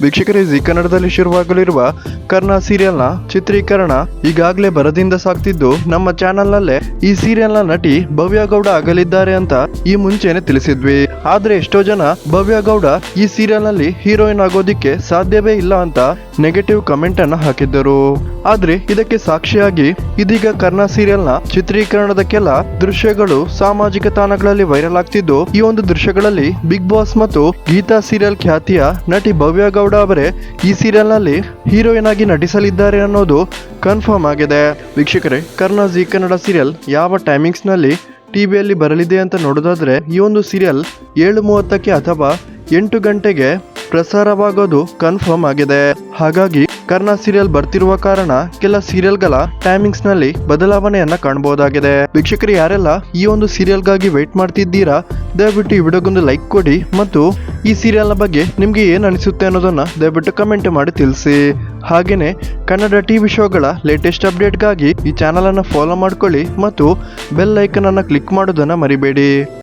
ವೀಕ್ಷಕರೇ, ಜಿ ಕನ್ನಡದಲ್ಲಿ ಶುರುವಾಗಲಿರುವ ಕರ್ಣ ಸೀರಿಯಲ್ನ ಚಿತ್ರೀಕರಣ ಈಗಾಗಲೇ ಭರದಿಂದ ಸಾಗ್ತಿದ್ದು, ನಮ್ಮ ಚಾನೆಲ್ನಲ್ಲೇ ಈ ಸೀರಿಯಲ್ನ ನಟಿ ಭವ್ಯ ಗೌಡ ಆಗಲಿದ್ದಾರೆ ಅಂತ ಈ ಮುಂಚೆನೆ ತಿಳಿಸಿದ್ವಿ. ಆದ್ರೆ ಎಷ್ಟೋ ಜನ ಭವ್ಯ ಗೌಡ ಈ ಸೀರಿಯಲ್ನಲ್ಲಿ ಹೀರೋಯಿನ್ ಆಗೋದಿಕ್ಕೆ ಸಾಧ್ಯವೇ ಇಲ್ಲ ಅಂತ ನೆಗೆಟಿವ್ ಕಮೆಂಟ್ ಅನ್ನ ಹಾಕಿದ್ದರು. ಆದ್ರೆ ಇದಕ್ಕೆ ಸಾಕ್ಷಿಯಾಗಿ ಇದೀಗ ಕರ್ಣ ಸೀರಿಯಲ್ನ ಚಿತ್ರೀಕರಣದ ಕೆಲ ದೃಶ್ಯಗಳು ಸಾಮಾಜಿಕ ತಾಣಗಳಲ್ಲಿ ವೈರಲ್ ಆಗ್ತಿದ್ದು, ಈ ಒಂದು ದೃಶ್ಯಗಳಲ್ಲಿ ಬಿಗ್ ಬಾಸ್ ಮತ್ತು ಗೀತಾ ಸೀರಿಯಲ್ ಖ್ಯಾತಿಯ ನಟಿ ಭವ್ಯ ಗೌಡ ಅವರೇ ಈ ಸೀರಿಯಲ್ ನಲ್ಲಿ ಹೀರೋಯಿನ್ ಆಗಿ ನಟಿಸಲಿದ್ದಾರೆ ಅನ್ನೋದು ಕನ್ಫರ್ಮ್ ಆಗಿದೆ. ವೀಕ್ಷಕರೇ, ಕರ್ಣ ಜಿ ಕನ್ನಡ ಸೀರಿಯಲ್ ಯಾವ ಟೈಮಿಂಗ್ಸ್ ನಲ್ಲಿ ಟಿವಿಯಲ್ಲಿ ಬರಲಿದೆ ಅಂತ ನೋಡೋದಾದ್ರೆ, ಈ ಒಂದು ಸೀರಿಯಲ್ 7:30ಕ್ಕೆ ಅಥವಾ 8 ಗಂಟೆಗೆ ಪ್ರಸಾರವಾಗೋದು ಕನ್ಫರ್ಮ್ ಆಗಿದೆ. ಹಾಗಾಗಿ ಕರ್ಣ ಸೀರಿಯಲ್ ಬರ್ತಿರುವ ಕಾರಣ ಕೆಲ ಸೀರಿಯಲ್ಗಳ ಟೈಮಿಂಗ್ಸ್ ನಲ್ಲಿ ಬದಲಾವಣೆಯನ್ನ ಕಾಣಬಹುದಾಗಿದೆ. ವೀಕ್ಷಕರು, ಯಾರೆಲ್ಲ ಈ ಒಂದು ಸೀರಿಯಲ್ಗಾಗಿ ವೇಟ್ ಮಾಡ್ತಿದ್ದೀರಾ, ದಯವಿಟ್ಟು ಈ ವಿಡಿಯೋಗೊಂದು ಲೈಕ್ ಕೊಡಿ ಮತ್ತು ಈ ಸೀರಿಯಲ್ನ ಬಗ್ಗೆ ನಿಮ್ಗೆ ಏನ್ ಅನಿಸುತ್ತೆ ಅನ್ನೋದನ್ನ ದಯವಿಟ್ಟು ಕಮೆಂಟ್ ಮಾಡಿ ತಿಳಿಸಿ. ಹಾಗೇನೆ ಕನ್ನಡ ಟಿವಿ ಶೋಗಳ ಲೇಟೆಸ್ಟ್ ಅಪ್ಡೇಟ್ಗಾಗಿ ಈ ಚಾನಲ್ ಅನ್ನ ಫಾಲೋ ಮಾಡ್ಕೊಳ್ಳಿ ಮತ್ತು ಬೆಲ್ ಐಕನ್ ಅನ್ನ ಕ್ಲಿಕ್ ಮಾಡೋದನ್ನ ಮರಿಬೇಡಿ.